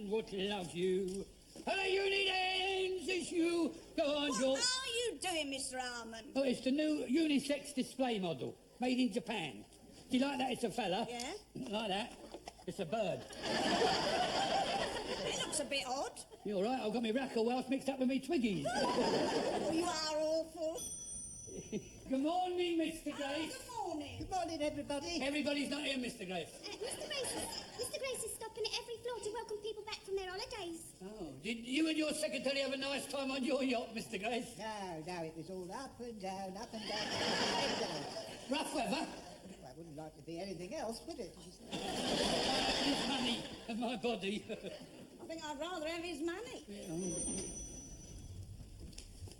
would love you. You need ends, it's you. Go on, What George. are you doing, Mr. Harmon? Oh, it's the new unisex display model, made in Japan. Do you like that? It's a fella. Yeah? Like that? It's a bird. It looks a bit odd. You're right, I've got me rackle Welsh mixed up with me Twiggies. Oh, you are awful. Good morning, Mr. Grace. Good morning. Good morning, everybody. Everybody's not here, Mr. Grace. Mr. Grace is stopping at every floor to welcome people back from their holidays. Oh, did you and your secretary have a nice time on your yacht, Mr. Grace? No, it was all up and down, up and down, up and down. Rough weather? Well, I wouldn't like to be anything else, would it? His money and my body. I think I'd rather have his money.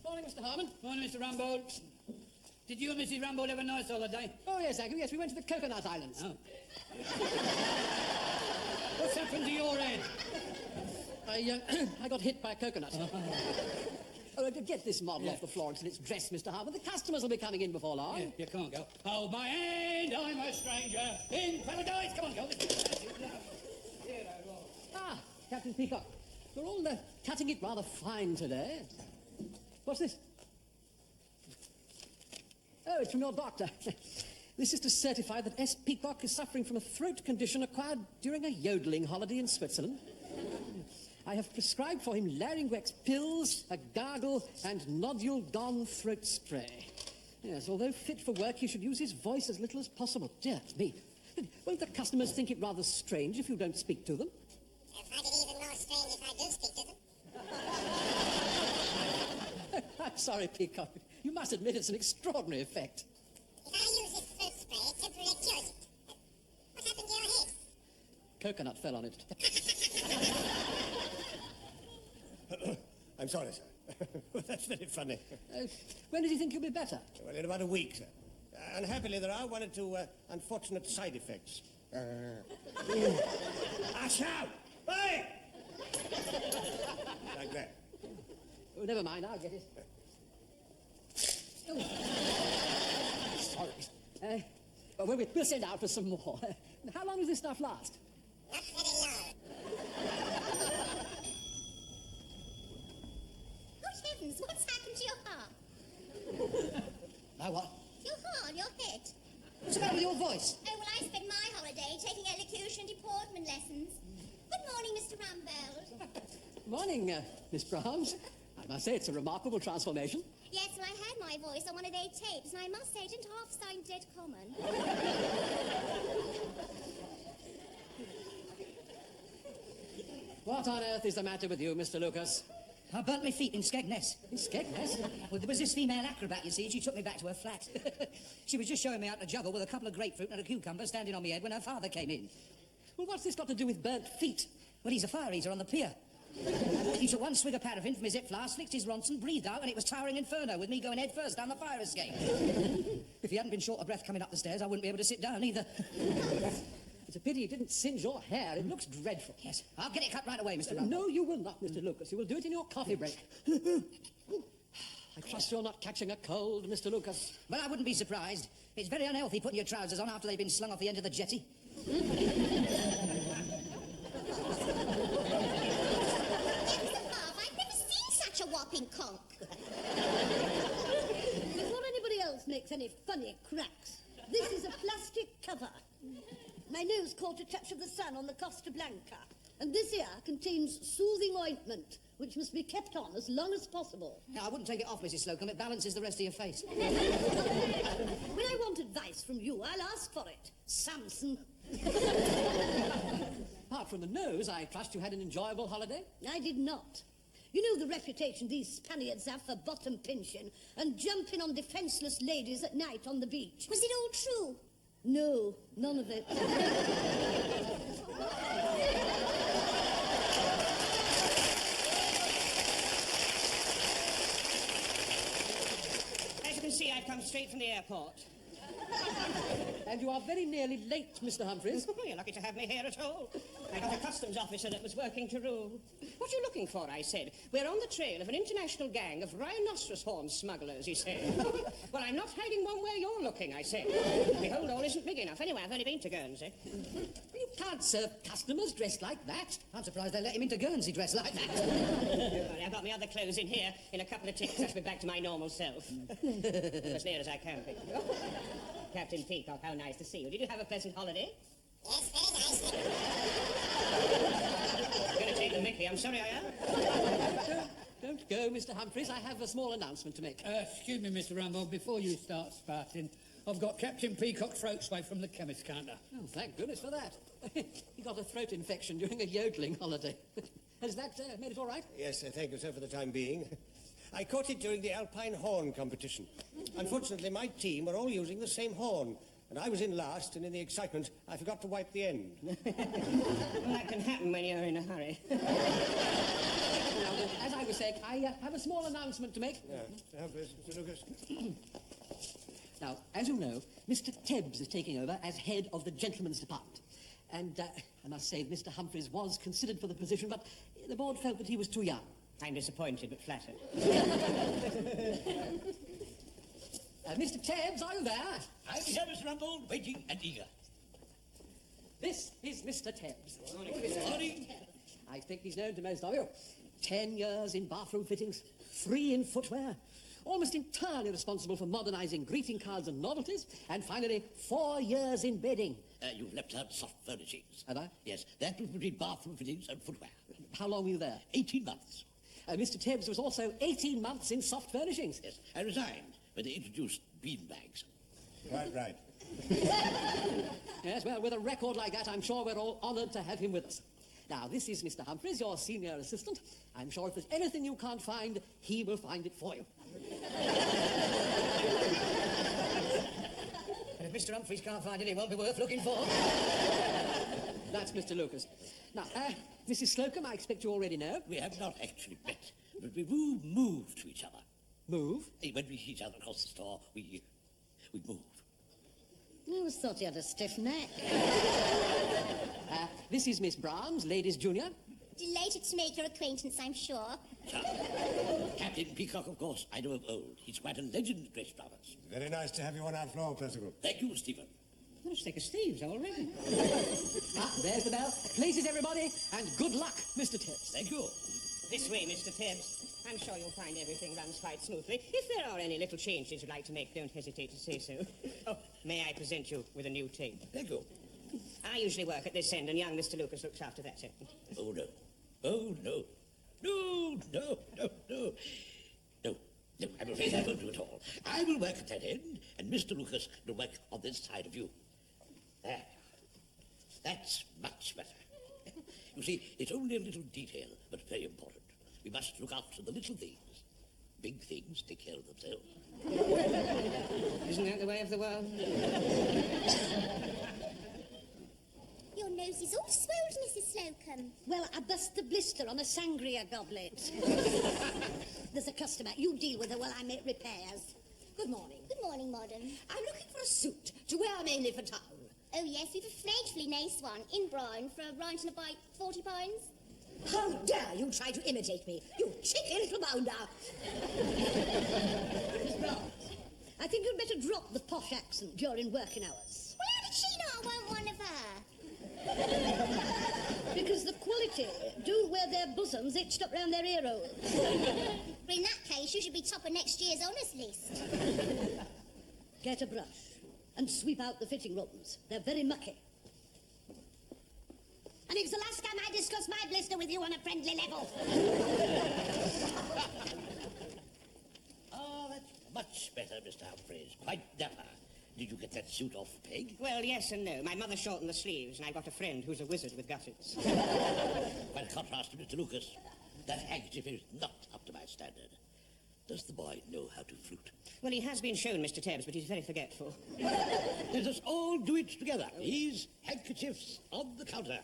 Morning, Mr. Harmon. Morning, Mr. Rumbold. Did you and Mrs. Rumbold have a nice holiday? Oh, yes, thank you. Yes, we went to the Coconut Islands. Oh. What's happened to your head? I got hit by a coconut. Get this model off the floor until it's dressed, Mr. Harmon. The customers will be coming in before long. Yeah, you can't go. Hold my hand, I'm a stranger in paradise. Come on, go. Ah, Captain Peacock. You're all cutting it rather fine today. What's this? Oh, it's from your doctor. This is to certify that S. Peacock is suffering from a throat condition acquired during a yodeling holiday in Switzerland. I have prescribed for him larynx pills, a gargle, and nodule-gone throat spray. Yes, although fit for work, he should use his voice as little as possible. Dear me. Won't the customers think it rather strange if you don't speak to them? I find it even more strange if I do speak to them. I'm sorry, Peacock. You must admit it's an extraordinary effect. If I use this throat spray, it temporarily cures it. What happened to your head? Coconut fell on it. I'm sorry, sir. That's very funny. When did you think you'll be better? Well, in about a week, sir. Unhappily, there are one or two unfortunate side effects. Ash out! Hey! Like that. Oh, never mind, I'll get it. Oh. Sorry. We'll send out for some more. How long does this stuff last? Not very long. Good heavens, what's happened to your heart? My what? Your heart, your head. What's the matter with your voice? Oh, well, I spent my holiday taking elocution and deportment lessons. Good morning, Mr. Rumbold. Morning, Miss Brahms. I must say it's a remarkable transformation. Yes, well, I had my voice on one of their tapes, and I must say it didn't half sound dead common. What on earth is the matter with you, Mr. Lucas? I burnt my feet in Skegness. In Skegness? Well, there was this female acrobat, you see, and she took me back to her flat. She was just showing me how to juggle with a couple of grapefruit and a cucumber standing on my head when her father came in. Well, what's this got to do with burnt feet? Well, he's a fire eater on the pier. He took one swig of paraffin from his zip flask, flicked his Ronson, breathed out, and it was towering inferno with me going head first down the fire escape. If he hadn't been short of breath coming up the stairs, I wouldn't be able to sit down either. It's a pity you didn't singe your hair. It looks dreadful. Yes, I'll get it cut right away, Mr. Rumbold. No, you will not, Mr. Lucas. You will do it in your coffee break. I trust you're not catching a cold, Mr. Lucas. Well, I wouldn't be surprised. It's very unhealthy putting your trousers on after they've been slung off the end of the jetty. I've never seen such a whopping conch. Before anybody else makes any funny cracks, this is a plastic cover. My nose caught a touch of the sun on the Costa Blanca, and this here contains soothing ointment, which must be kept on as long as possible. No, I wouldn't take it off, Mrs. Slocum. It balances the rest of your face. When I want advice from you, I'll ask for it. Samson. Apart from the nose, I trust you had an enjoyable holiday? I did not. You know the reputation these Spaniards have for bottom pinching and jumping on defenceless ladies at night on the beach. Was it all true? No, none of it. As you can see, I've come straight from the airport. And you are very nearly late, Mr. Humphreys. You're lucky to have me here at all. I got a customs officer that was working to rule. What are you looking for, I said. We're on the trail of an international gang of rhinoceros horn smugglers, he said. Well, I'm not hiding one where you're looking, I said. The hold all isn't big enough. Anyway, I've only been to Guernsey. You can't serve customers dressed like that. I'm surprised they let him into Guernsey dressed like that. Well, I've got my other clothes in here. In a couple of ticks, I shall be back to my normal self. As near as I can be. Captain Peacock, how nice to see you. Did you have a pleasant holiday? Yes, very nice. I'm going to take the mickey. I'm sorry I am. Don't go, Mr. Humphreys. I have a small announcement to make. Excuse me, Mr. Rumble, before you start spouting, I've got Captain Peacock throat spray from the chemist counter. Oh, thank goodness for that. He got a throat infection during a yodeling holiday. Has that made it all right? Yes, thank you, sir, for the time being. I caught it during the Alpine horn competition. Unfortunately, my team were all using the same horn, and I was in last, and in the excitement, I forgot to wipe the end. Well, that can happen when you're in a hurry. Now, as I was saying, I have a small announcement to make. Yeah, Mr. Lucas. Now, as you know, Mr. Tebbs is taking over as head of the gentlemen's department. And I must say, Mr. Humphreys was considered for the position, but the board felt that he was too young. I'm disappointed, but flattered. Mr. Tebbs, are you there? I'm here, Mr. Rumble, waiting and eager. This is Mr. Tebbs. Good morning. I think he's known to most of you. 10 years in bathroom fittings, 3 in footwear, almost entirely responsible for modernising greeting cards and novelties, and finally 4 years in bedding. You've left out soft furnishings. Have I? Yes, that was between bathroom fittings and footwear. How long were you there? 18 months. Mr. Tebbs was also 18 months in soft furnishings. Yes, I resigned when they introduced beanbags. Right. Yes, well, with a record like that, I'm sure we're all honoured to have him with us. Now, this is Mr. Humphreys, your senior assistant. I'm sure if there's anything you can't find, he will find it for you. And if Mr. Humphreys can't find it, it won't be worth looking for. That's Mr. Lucas. Now, Mrs. Slocum, I expect you already know. We have not actually met, but we will move to each other. Move? When we see each other across the store, we move. I always thought you had a stiff neck. This is Miss Brahms, ladies junior. Delighted to make your acquaintance, I'm sure. Captain Peacock, of course, I know of old. He's quite a legend at Grace Brothers. Very nice to have you on our floor, Percival. Thank you, Stephen. Well, it's thick as thieves already. There's the bell. Places, everybody, and good luck, Mr. Tebbs. Thank you. This way, Mr. Tebbs. I'm sure you'll find everything runs quite smoothly. If there are any little changes you'd like to make, don't hesitate to say so. Oh, may I present you with a new tape? Thank you. I usually work at this end, and young Mr. Lucas looks after that end. Oh, no. Oh, no. No, I'm afraid I won't do it all. I will work at that end, and Mr. Lucas will work on this side of you. There. That's much better. You see, it's only a little detail, but very important. We must look after the little things. Big things take care of themselves. Isn't that the way of the world? Your nose is all swelled, Mrs. Slocum. Well, I bust the blister on a sangria goblet. There's a customer. You deal with her while I make repairs. Good morning. Good morning, Modern. I'm looking for a suit to wear mainly for town. Oh, yes, we've a frightfully nice one in brown for right and about £40. How dare you try to imitate me, you cheeky little bounder! I think you'd better drop the posh accent during working hours. Well, how did she not want one of her? Because the quality don't wear their bosoms hitched up round their ear holes. In that case, you should be top of next year's honours list. Get a brush and sweep out the fitting rooms. They're very mucky. And it's the last time I discuss my blister with you on a friendly level. Ah, that's much better, Mr. Humphreys. Quite dapper. Did you get that suit off Peg? Well, yes and no. My mother shortened the sleeves, and I've got a friend who's a wizard with gussets. Quite a contrast to Mr. Lucas. That handkerchief is not up to my standard. Does the boy know how to flute? Well, he has been shown, Mr. Tebbs, but he's very forgetful. Let us all do it together. These handkerchiefs on the counter.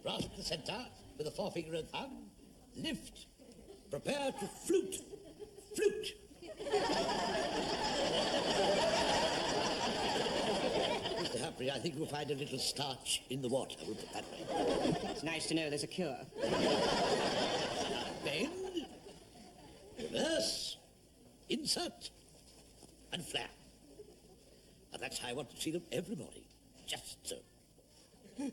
Grasp the centre with a forefinger and thumb. Lift. Prepare to flute. Flute. I think you'll find a little starch in the water, we'll put that way. It's nice to know there's a cure. Bend, reverse, insert, and flap. And that's how I want to see them every morning. Just so. I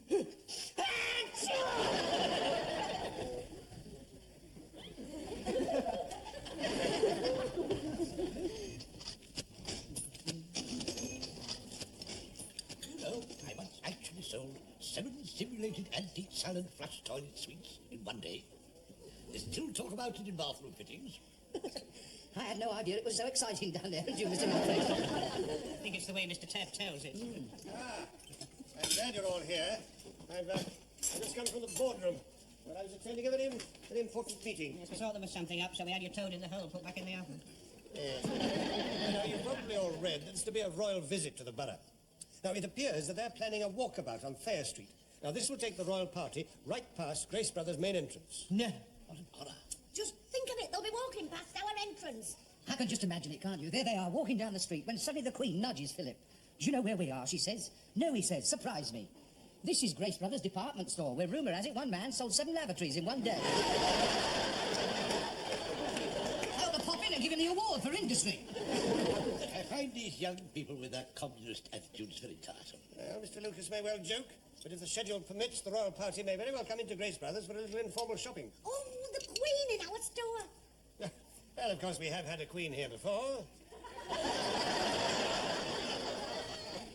once actually sold 7 simulated antique salad flush toilet suites in one day. They still talk about it in bathroom fittings. I had no idea it was so exciting down there, did you, Mr. Humphreys? I think it's the way Mr. Tabb tells it. I'm glad you're all here. I've just come from the boardroom, where I was attending a very important meeting. Yes, we saw there was something up, so we had your toad in the hole put back in the oven. Now, you've probably all read that it's to be a royal visit to the borough. Now, it appears that they're planning a walkabout on Fair Street. Now, this will take the royal party right past Grace Brothers' main entrance. No, what an honour. Just think of it, they'll be walking past our entrance. I can just imagine it, can't you? There they are, walking down the street, when suddenly the Queen nudges Philip. Do you know where we are, she says? No, he says, surprise me. This is Grace Brothers' department store, where rumour has it one man sold 7 lavatories in one day. I'll pop in and give him the award for industry. I find these young people with their communist attitudes very tiresome. Well, Mr. Lucas may well joke, but if the schedule permits, the royal party may very well come into Grace Brothers for a little informal shopping. Oh, the Queen in our store. Well, of course, we have had a queen here before.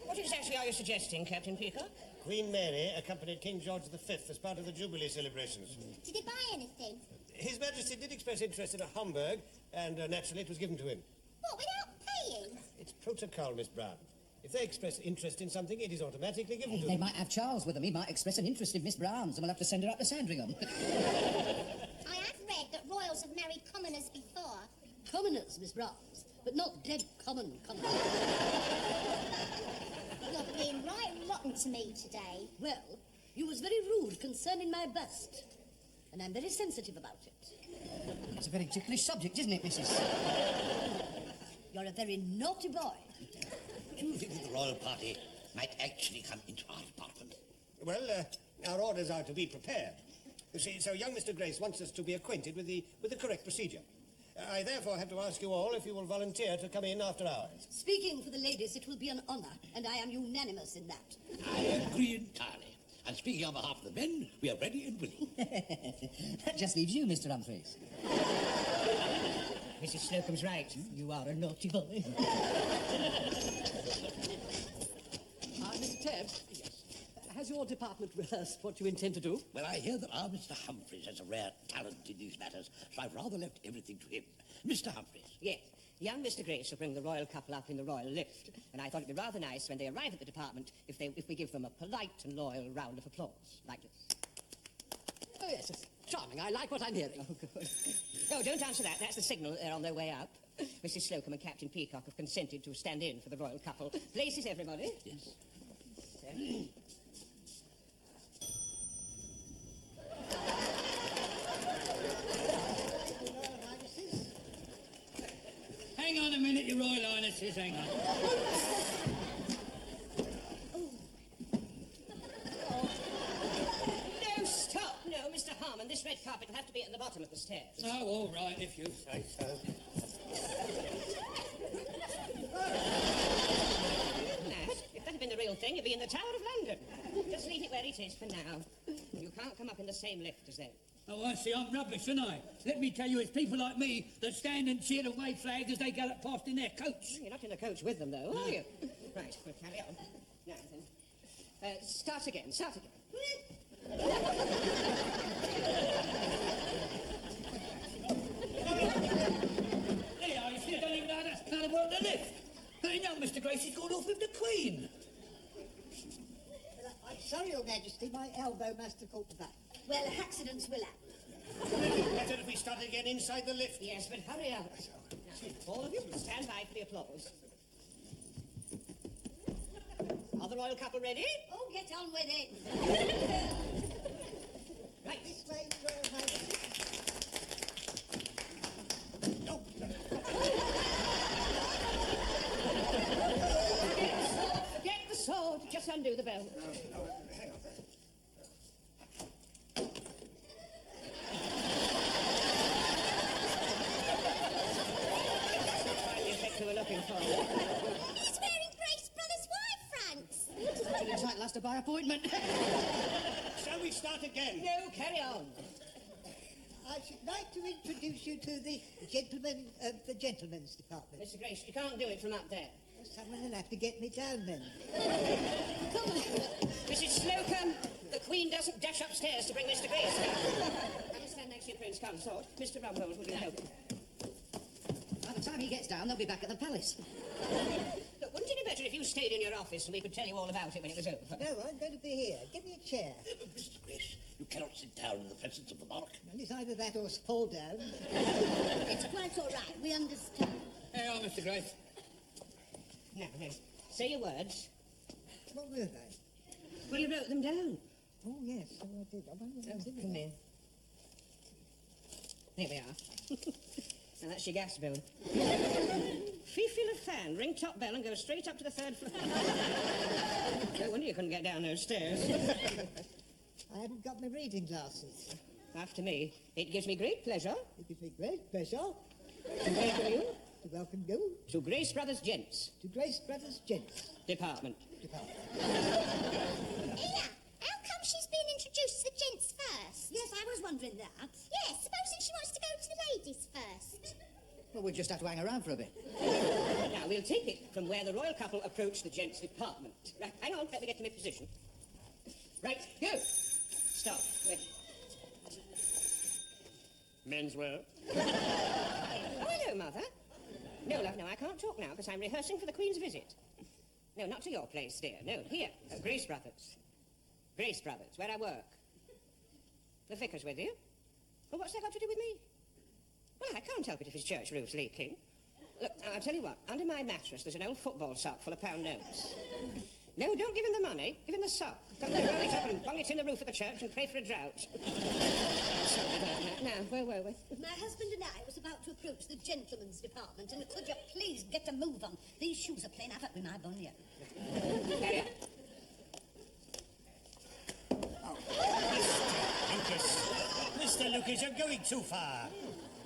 What exactly are you suggesting, Captain Peacock? Queen Mary accompanied King George V as part of the Jubilee celebrations. Did he buy anything? His Majesty did express interest in a Homburg, and naturally it was given to him. What, without paying? It's protocol, Miss Brown. If they express interest in something, it is automatically given to They them. might have Charles with them. He might express an interest in Miss Brown's, and we'll have to send her up to Sandringham. I have read that royals have married commoners before. Commoners, Miss Browns, but not dead commoners. You're being right rotten to me today. Well, you was very rude concerning my bust, and I'm very sensitive about it. It's a very ticklish subject, isn't it, Mrs.? You're a very naughty boy. Do you think that the royal party might actually come into our department? Well, our orders are to be prepared. You see, so young Mr. Grace wants us to be acquainted with the correct procedure. I therefore have to ask you all if you will volunteer to come in after hours. Speaking for the ladies, it will be an honour, and I am unanimous in that. I agree entirely. And speaking on behalf of the men, we are ready and willing. That just leaves you, Mr. Humphreys. Mrs. Slocum's right. You are a naughty boy. Mr. Tabb, has your department rehearsed what you intend to do? Well, I hear that our Mr. Humphreys has a rare talent in these matters, so I've rather left everything to him. Mr. Humphreys. Yes. Young Mr. Grace will bring the royal couple up in the royal lift, and I thought it'd be rather nice when they arrive at the department if we give them a polite and loyal round of applause, like this. Oh, yes, it's charming. I like what I'm hearing. Oh, good. Oh, don't answer that. That's the signal that they're on their way up. Mrs. Slocum and Captain Peacock have consented to stand in for the royal couple. Places, everybody. Yes. Hang on a minute, Your Royal Highnesses, hang on. No, stop. No, Mr. Harmon, this red carpet will have to be at the bottom of the stairs. Oh, all right, if you say so. Nat, if that had been the real thing, you'd be in the Tower of London. Just leave it where it is for now. You can't come up in the same lift as them. Oh, I see, I'm rubbish, aren't I? Let me tell you, it's people like me that stand and cheer and wave flags as they gallop past in their coach. You're not in the coach with them, though, are you? Right, we'll carry on. Now then. Start again, start again. There you are, you see, I don't even know how to work the lift. Hey, now, Mr. Grace, he's gone off with the Queen. Well, I'm sorry, Your Majesty, my elbow must have caught the back. Well, accidents will happen. Better if we start again inside the lift. Yes, but hurry up. Now, all of you, stand by for the applause. Are the royal couple ready? Oh, get on with it. Right. This way, Royal Highness. Forget the sword. Just undo the bell. Hang on. The effect we were looking for. He's wearing Grace Brothers' wife fronts. Actually, entitled us to by appointment. Shall we start again? No, carry on. I should like to introduce you to the gentleman of the gentlemen's department. Mr. Grace, you can't do it from up there. Someone will have to get me down then. Mrs. Slocum, the Queen doesn't dash upstairs to bring Mr. Grace down. Come and stand next to your Prince Consort. Mr. Rumbold, would you help? By the time he gets down, they'll be back at the palace. Look, wouldn't it be better if you stayed in your office and we could tell you all about it when it was over? No, I'm going to be here. Give me a chair. Mr. Grace, you cannot sit down in the presence of the monarch. Well, it's either that or fall down. It's quite all right. We understand. Here you are, Mr. Grace. Now, say your words. What were they? Well, you wrote them down. Oh, yes, so I did. I wonder what I did with Come them. here. There we are. Now, that's your gas bill. Feel a fan, ring top bell and go straight up to the 3rd floor. No wonder you couldn't get down those stairs. I haven't got my reading glasses. After me, it gives me great pleasure It gives me great pleasure to welcome you to welcome you to Grace Brothers Gents to Grace Brothers Gents Department. Department. Here, how come she's been introduced to the gents first? Yes, I was wondering that. Yes, supposing she wants to go to the ladies first. Well, we'll just have to hang around for a bit. Now, we'll take it from where the royal couple approached the gents' department. Right, hang on, let me get to my position. Right, go. Stop. Wait. Men's wear. Oh, hello, Mother. No, love, no, I can't talk now because I'm rehearsing for the Queen's visit. No, not to your place, dear. No, here, Grace Brothers. Grace Brothers, where I work. The vicar's with you? Well, what's that got to do with me? Well, I can't help it if his church roof's leaking. Look, I'll tell you what, under my mattress there's an old football sock full of pound notes. No, don't give him the money, give him the sock. Come there, roll it up and bung it in the roof of the church and pray for a drought. Sorry about that. Now, where were we? My husband and I was about to approach the gentlemen's department, and could you please get a move on? These shoes are playing havoc with my bunion. Carry on. Lucas. Mr. Lucas, you're going too far.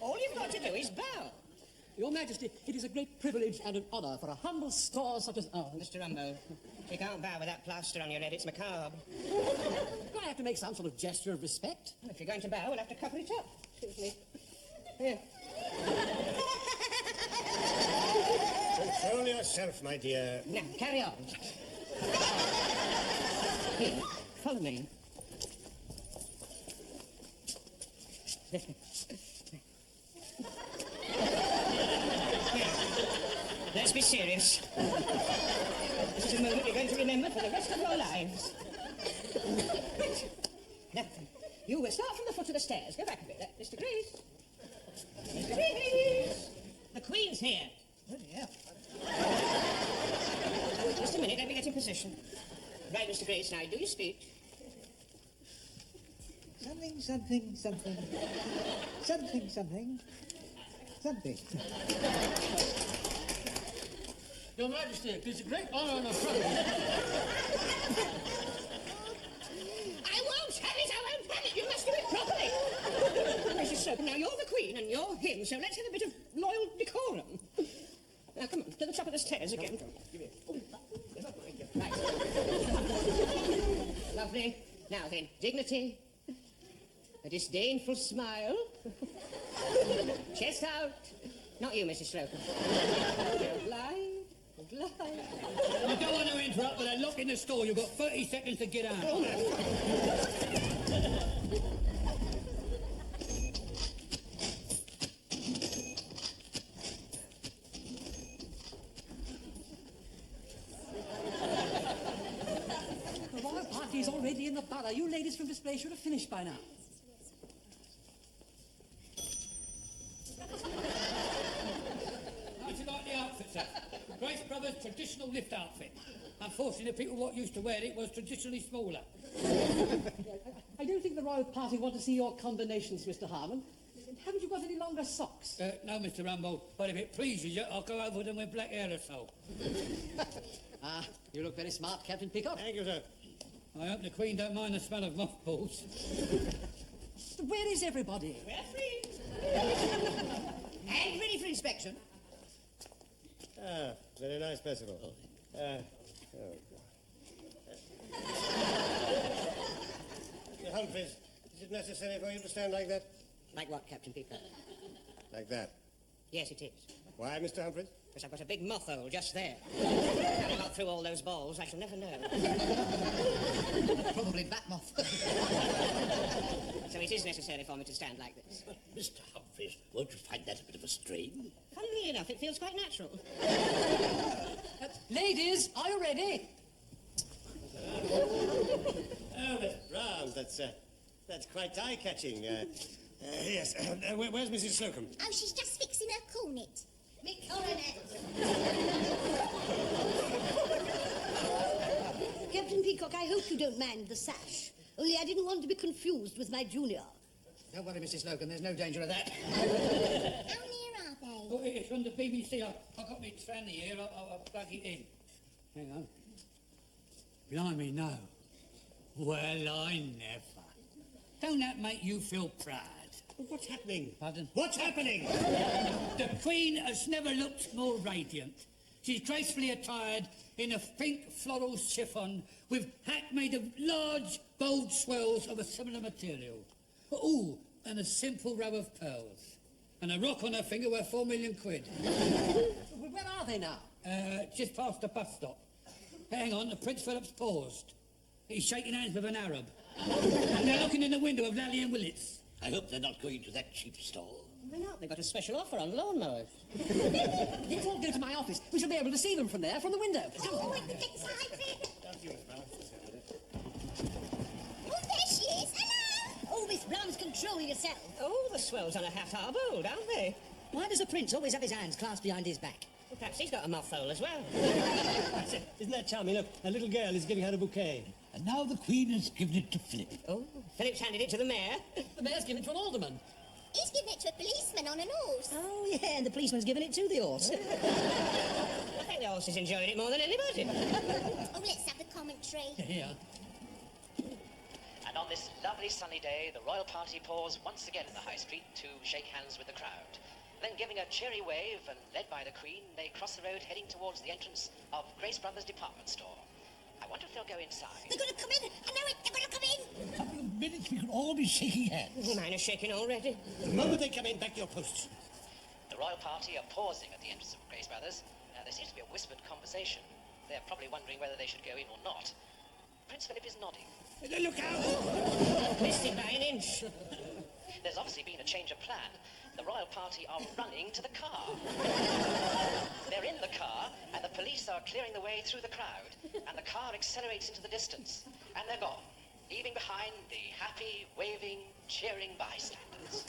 All you've got to do is bow. Your Majesty, it is a great privilege and an honour for a humble store such as ours. Mr. Rumbo, you can't bow with that plaster on your head, it's macabre. Do I have to make some sort of gesture of respect? If you're going to bow, we'll have to cover it up. Excuse me. Here. Control yourself, my dear. Now, carry on. Here, follow me. Let's be serious. This is a moment you're going to remember for the rest of your lives. Now, you will start from the foot of the stairs. Go back a bit. Mr. Grace. Mr. Grace. The Queen's here. Bloody hell. Just a minute, let me get in position. Right, Mr. Grace, now do your speech. Something, something, something. Something, something. Something. Your Majesty, it is a great honour and a privilege. I won't have it! You must do it properly! Mrs. Slocum, now you're the Queen and you're him, so let's have a bit of loyal decorum. Now, come on, to the top of the stairs again. Right. Lovely. Now then, dignity. A disdainful smile. Chest out. Not you, Mrs. Slocum. Glide. I don't want to interrupt, but I lock in the store. You've got 30 seconds to get out. The royal party is already in the borough. You ladies from display should have finished by now. How'd you like the outfit, sir? Grace Brothers' traditional lift outfit. Unfortunately, the people what used to wear it was traditionally smaller. I don't think the royal party want to see your combinations, Mr. Harmon. haven't you got any longer socks? No, Mr. Rumble, but if it pleases you, I'll go over them with black aerosol. Ah, you look very smart, Captain Peacock. Thank you, sir. I hope the Queen don't mind the smell of mothballs. Where is everybody? We're free. And ready for inspection. Ah, very nice, Percival. Humphreys, is it necessary for you to stand like that? Like what, Captain Peacock? Like that? Yes, it is. Why, Mr. Humphreys? Because I've got a big moth hole just there. How I got through all those balls, I shall never know. Probably bat moth. So it is necessary for me to stand like this. Mr. Humphreys, won't you find that a bit of a strain? Funnily enough, it feels quite natural. Ladies, are you ready? Oh, Miss Brown, that's quite eye-catching. Yes, where's Mrs. Slocum? Oh, she's just fixing her cornet. Me coronet. Captain Peacock, I hope you don't mind the sash. Only I didn't want to be confused with my junior. Don't worry, Mrs. Slocum, there's no danger of that. How near are they? Oh, it's from the BBC. I've got my tranny here. I'll plug it in. Hang on. Blimey, no. Well, I never. Don't that make you feel proud? What's happening? Pardon? What's happening? The Queen has never looked more radiant. She's gracefully attired in a pink floral chiffon with hat made of large, bold swirls of a similar material. Ooh, and a simple row of pearls. And a rock on her finger worth 4 million quid. Where are they now? Just past the bus stop. Hang on, the Prince Philip's paused. He's shaking hands with an Arab. And they're looking in the window of Lally and Willits. I hope they're not going to that cheap stall. Why not? They've got a special offer on lawnmowers. Let's all go to my office. We shall be able to see them from there, from the window. Oh, I'm excited. Oh, there she is. Hello. Oh, Miss Brown's control yourself. Oh, the swells on a hat are bold, aren't they? Why does the prince always have his hands clasped behind his back? Well, perhaps he's got a moth hole as well. Isn't that charming? Look, a little girl is giving her a bouquet. And now the Queen has given it to Philip. Oh, Philip's handed it to the mayor. The mayor's given it to an alderman. He's giving it to a policeman on an horse. Oh, yeah, and the policeman's given it to the horse. I think the horse is enjoying it more than anybody. Oh, let's have the commentary. Here. And on this lovely sunny day, the royal party pause once again in the high street to shake hands with the crowd. Then, giving a cheery wave and led by the Queen, they cross the road heading towards the entrance of Grace Brothers department store. I wonder if they'll go inside. They're going to come in. I know it. They're going to come in. A couple of minutes, we could all be shaking hands. Mine is shaking already. The moment they come in, back to your posts. The royal party are pausing at the entrance of Grace Brothers. There seems to be a whispered conversation. They're probably wondering whether they should go in or not. Prince Philip is nodding. Look out! Missed it by an inch. There's obviously been a change of plan. The royal party are running to the car. They're in the car, and the police are clearing the way through the crowd, and the car accelerates into the distance, and they're gone, leaving behind the happy, waving, cheering bystanders.